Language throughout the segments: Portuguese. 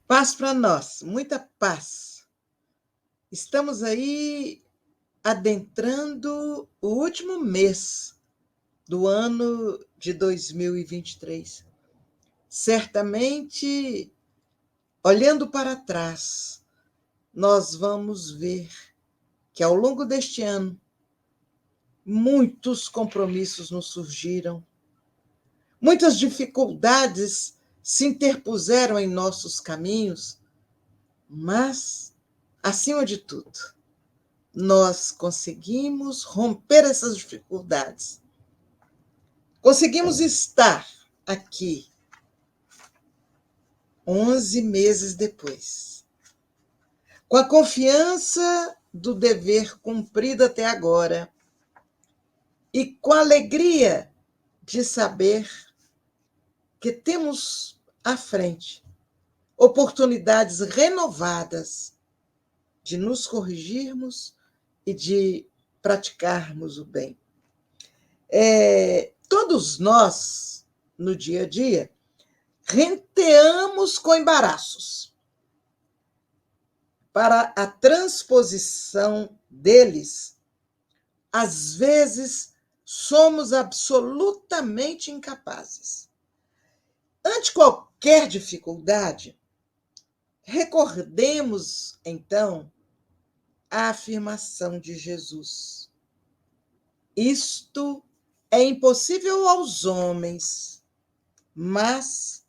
Paz para nós, muita paz. Estamos aí adentrando o último mês do ano de 2023. Certamente, olhando para trás, nós vamos ver que ao longo deste ano muitos compromissos nos surgiram, muitas dificuldades se interpuseram em nossos caminhos, mas, acima de tudo, nós conseguimos romper essas dificuldades. Conseguimos estar aqui 11 meses depois, com a confiança do dever cumprido até agora e com a alegria de saber que temos à frente oportunidades renovadas de nos corrigirmos e de praticarmos o bem. Todos nós, no dia a dia, renteamos com embaraços para a transposição deles. Às vezes, somos absolutamente incapazes. Ante qualquer dificuldade, recordemos, então, a afirmação de Jesus: isto é impossível aos homens, mas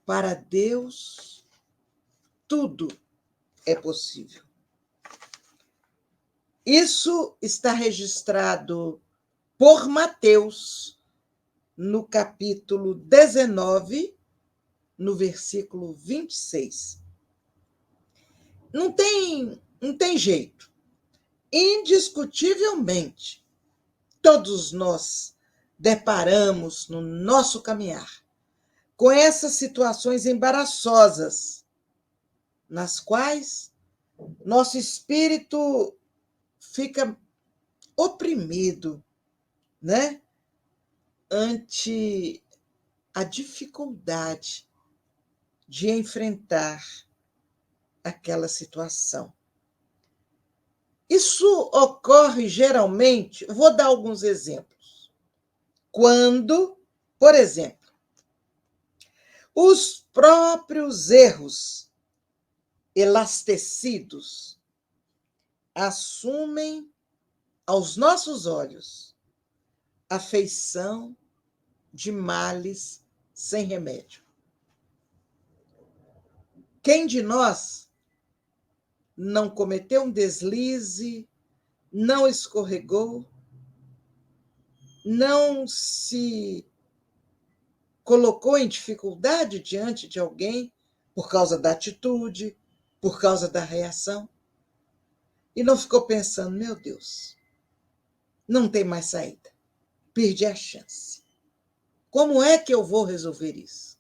para Deus tudo é possível. Isso está registrado por Mateus, no capítulo 19, no versículo 26. Não tem jeito. Indiscutivelmente, todos nós deparamos no nosso caminhar com essas situações embaraçosas, nas quais nosso espírito fica oprimido, né? Ante a dificuldade de enfrentar aquela situação. Isso ocorre geralmente, vou dar alguns exemplos. Quando, por exemplo, os próprios erros elastecidos assumem aos nossos olhos a feição de males sem remédio. Quem de nós não cometeu um deslize, não escorregou, não se colocou em dificuldade diante de alguém por causa da atitude, por causa da reação, e não ficou pensando: meu Deus, não tem mais saída, perdi a chance. Como é que eu vou resolver isso?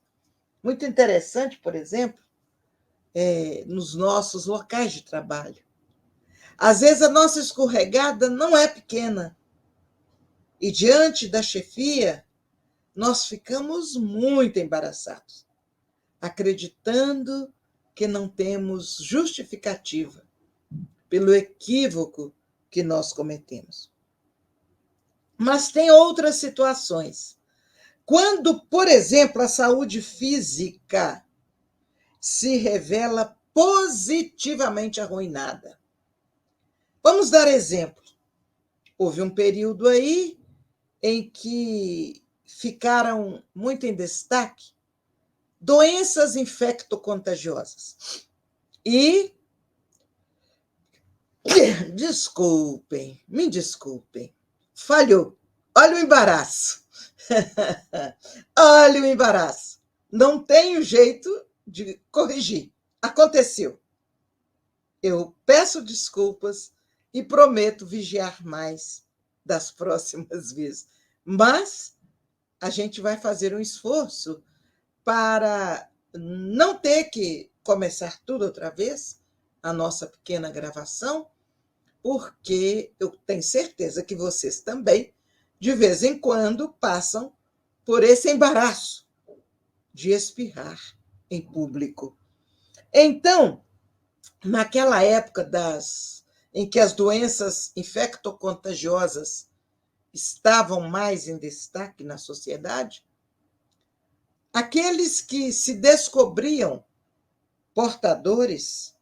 Muito interessante, por exemplo, nos nossos locais de trabalho. Às vezes a nossa escorregada não é pequena, e diante da chefia, nós ficamos muito embaraçados, acreditando que não temos justificativa pelo equívoco que nós cometemos. Mas tem outras situações. Quando, por exemplo, a saúde física se revela positivamente arruinada. Vamos dar exemplo. Houve um período aí em que ficaram muito em destaque doenças infectocontagiosas. E, me desculpem, falhou. Olha o embaraço. Olha o embaraço. Não tenho jeito de corrigir. Aconteceu. Eu peço desculpas e prometo vigiar mais das próximas vezes. Mas a gente vai fazer um esforço para não ter que começar tudo outra vez, a nossa pequena gravação, porque eu tenho certeza que vocês também, de vez em quando, passam por esse embaraço de espirrar em público. Então, naquela época em que as doenças infectocontagiosas estavam mais em destaque na sociedade, aqueles que se descobriam portadores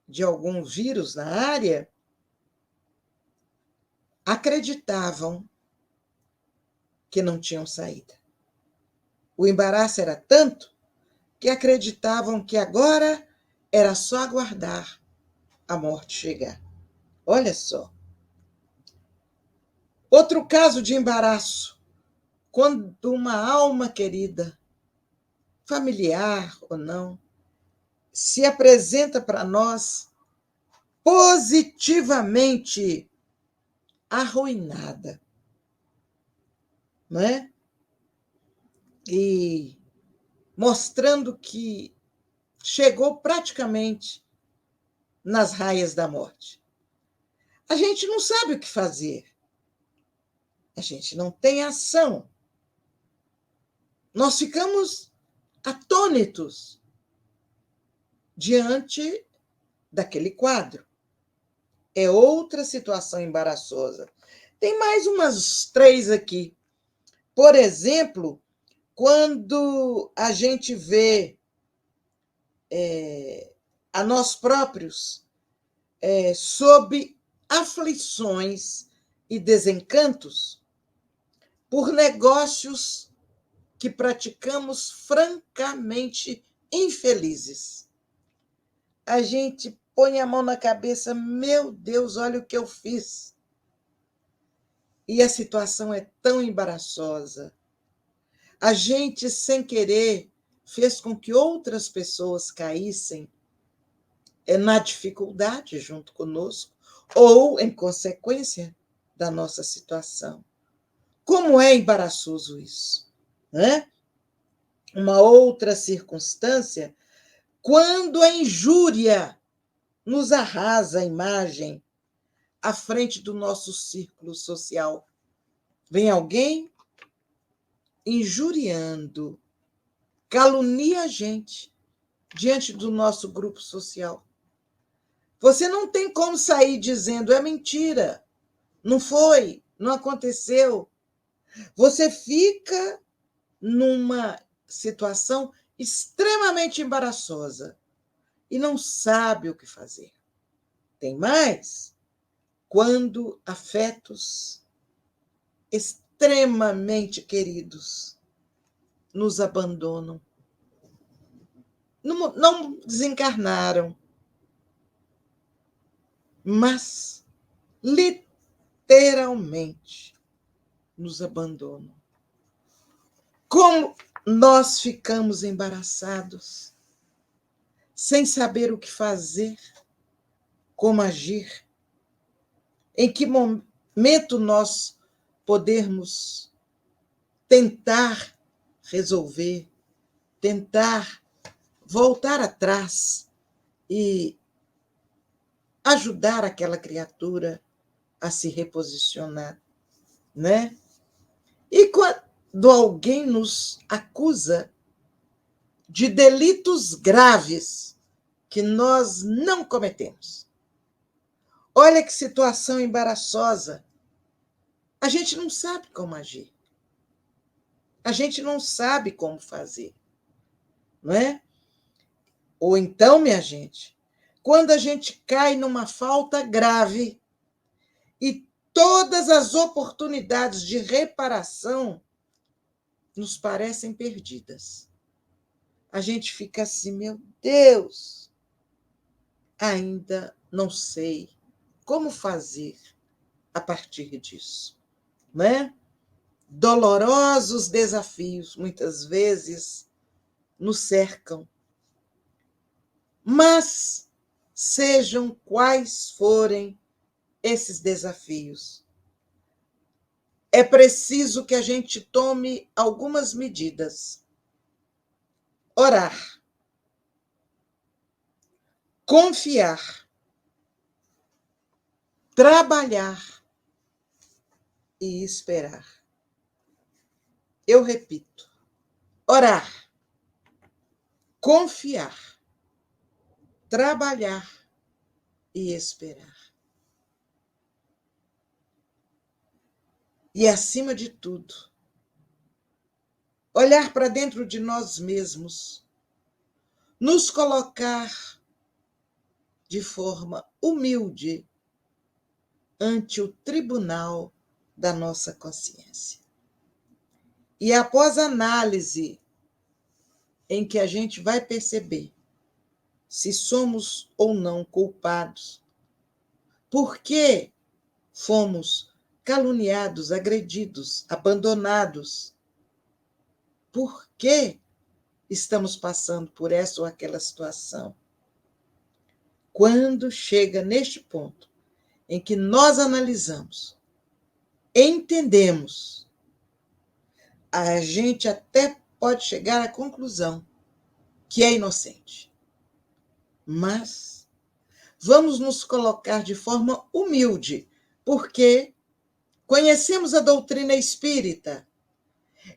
de algum vírus na área acreditavam que não tinham saída. O embaraço era tanto que acreditavam que agora era só aguardar a morte chegar. Olha só. Outro caso de embaraço, quando uma alma querida, familiar ou não, se apresenta para nós positivamente arruinada, não é? E mostrando que chegou praticamente nas raias da morte. A gente não sabe o que fazer. A gente não tem ação. Nós ficamos atônitos diante daquele quadro. É outra situação embaraçosa. Tem mais umas 3 aqui. Por exemplo, quando a gente vê a nós próprios sob aflições e desencantos por negócios que praticamos francamente infelizes. A gente põe a mão na cabeça, meu Deus, olha o que eu fiz. E a situação é tão embaraçosa. A gente, sem querer, fez com que outras pessoas caíssem na dificuldade junto conosco, ou em consequência da nossa situação. Como é embaraçoso isso, né? Uma outra circunstância, quando a injúria nos arrasa a imagem à frente do nosso círculo social. Vem alguém injuriando, calunia a gente diante do nosso grupo social. Você não tem como sair dizendo é mentira, não foi, não aconteceu. Você fica numa situação extremamente embaraçosa e não sabe o que fazer. Tem mais, quando afetos extremamente queridos nos abandonam. Não desencarnaram, mas literalmente nos abandonam. Como nós ficamos embaraçados, sem saber o que fazer, como agir, em que momento nós podermos tentar resolver, tentar voltar atrás e ajudar aquela criatura a se reposicionar, né? E quando alguém nos acusa de delitos graves que nós não cometemos. Olha que situação embaraçosa. A gente não sabe como agir. A gente não sabe como fazer, não é? Ou então, minha gente, quando a gente cai numa falta grave e todas as oportunidades de reparação nos parecem perdidas. A gente fica assim, meu Deus, ainda não sei como fazer a partir disso, né? Dolorosos desafios, muitas vezes, nos cercam. Mas, sejam quais forem esses desafios, é preciso que a gente tome algumas medidas. Orar, confiar, trabalhar e esperar. Eu repito: orar, confiar, trabalhar e esperar. E, acima de tudo, olhar para dentro de nós mesmos, nos colocar de forma humilde ante o tribunal da nossa consciência. E após análise, em que a gente vai perceber se somos ou não culpados, por que fomos caluniados, agredidos, abandonados, por que estamos passando por essa ou aquela situação. Quando chega neste ponto em que nós analisamos, entendemos, a gente até pode chegar à conclusão que é inocente. Mas vamos nos colocar de forma humilde, porque conhecemos a doutrina espírita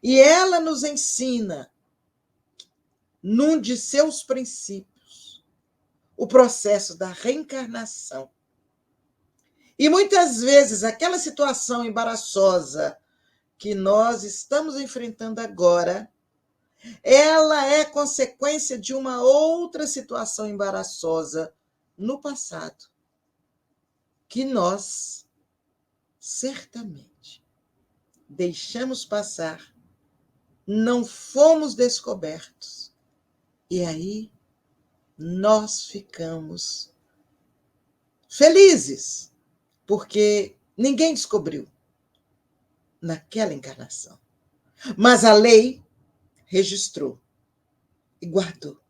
e ela nos ensina, num de seus princípios, o processo da reencarnação. E muitas vezes aquela situação embaraçosa que nós estamos enfrentando agora, ela é consequência de uma outra situação embaraçosa no passado, que nós certamente deixamos passar, não fomos descobertos, e aí nós ficamos felizes, porque ninguém descobriu naquela encarnação. Mas a lei registrou e guardou.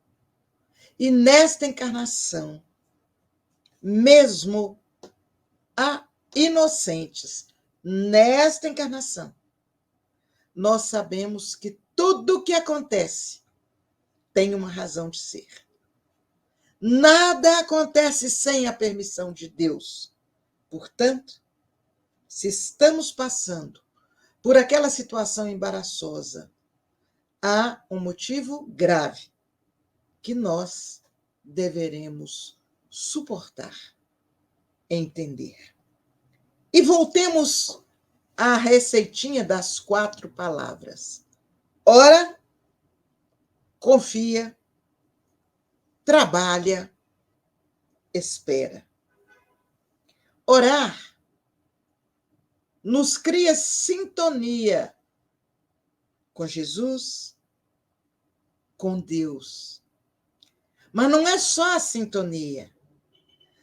E nesta encarnação, mesmo a inocentes, nesta encarnação, nós sabemos que tudo o que acontece tem uma razão de ser. Nada acontece sem a permissão de Deus. Portanto, se estamos passando por aquela situação embaraçosa, há um motivo grave que nós deveremos suportar, entender. E voltemos à receitinha das 4 palavras. Ora, confia, trabalha, espera. Orar nos cria sintonia com Jesus, com Deus. Mas não é só a sintonia.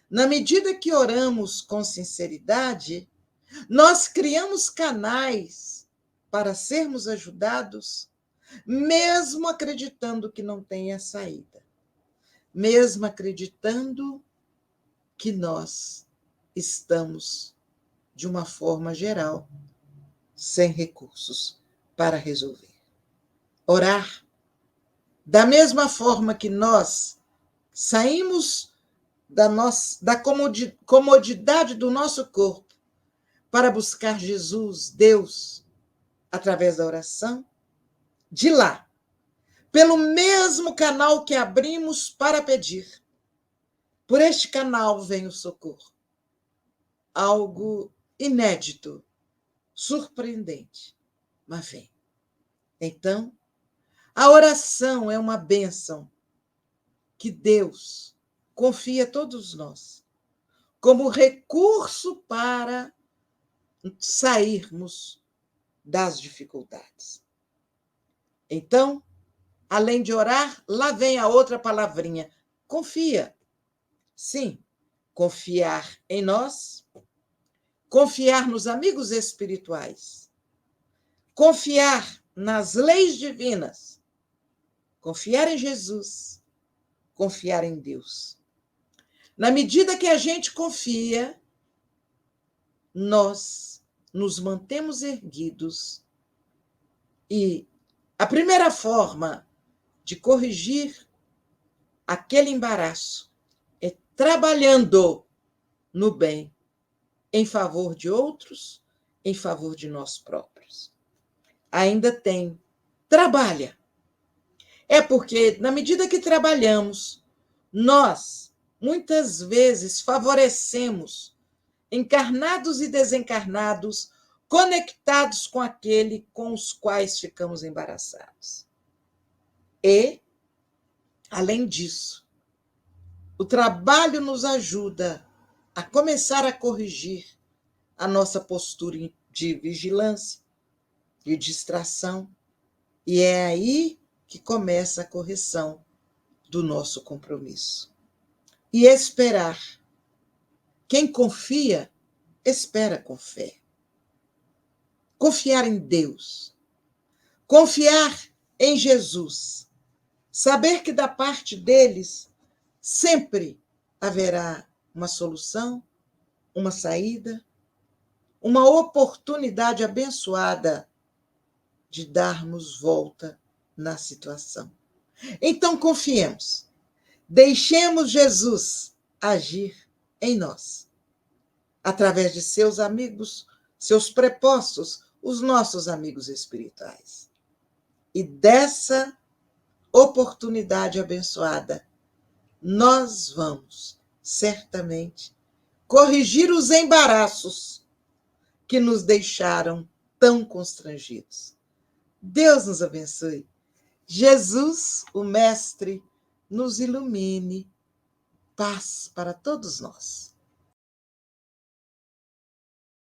Na medida que oramos com sinceridade, nós criamos canais para sermos ajudados, mesmo acreditando que não tenha saída, mesmo acreditando que nós estamos, de uma forma geral, sem recursos para resolver. Orar, da mesma forma que nós saímos da comodidade do nosso corpo para buscar Jesus, Deus, através da oração, de lá, pelo mesmo canal que abrimos para pedir, por este canal vem o socorro. Algo inédito, surpreendente, mas vem. Então, a oração é uma bênção que Deus confia a todos nós como recurso para sairmos das dificuldades. Então, além de orar, lá vem a outra palavrinha, confia. Sim, confiar em nós, confiar nos amigos espirituais, confiar nas leis divinas, confiar em Jesus, confiar em Deus. Na medida que a gente confia, nós nos mantemos erguidos e a primeira forma de corrigir aquele embaraço é trabalhando no bem, em favor de outros, em favor de nós próprios. Ainda tem, trabalha. É porque, na medida que trabalhamos, Nós, muitas vezes, favorecemos encarnados e desencarnados, conectados com aquele com os quais ficamos embaraçados. E, além disso, o trabalho nos ajuda a começar a corrigir a nossa postura de vigilância, de distração, e é aí que começa a correção do nosso compromisso. E esperar. Quem confia, espera com fé. Confiar em Deus. Confiar em Jesus. Saber que da parte deles sempre haverá uma solução, uma saída, uma oportunidade abençoada de darmos volta na situação. Então confiemos. Deixemos Jesus agir em nós, através de seus amigos, seus prepostos, os nossos amigos espirituais. E dessa oportunidade abençoada, nós vamos, certamente, corrigir os embaraços que nos deixaram tão constrangidos. Deus nos abençoe. Jesus, o Mestre, nos ilumine. Paz para todos nós.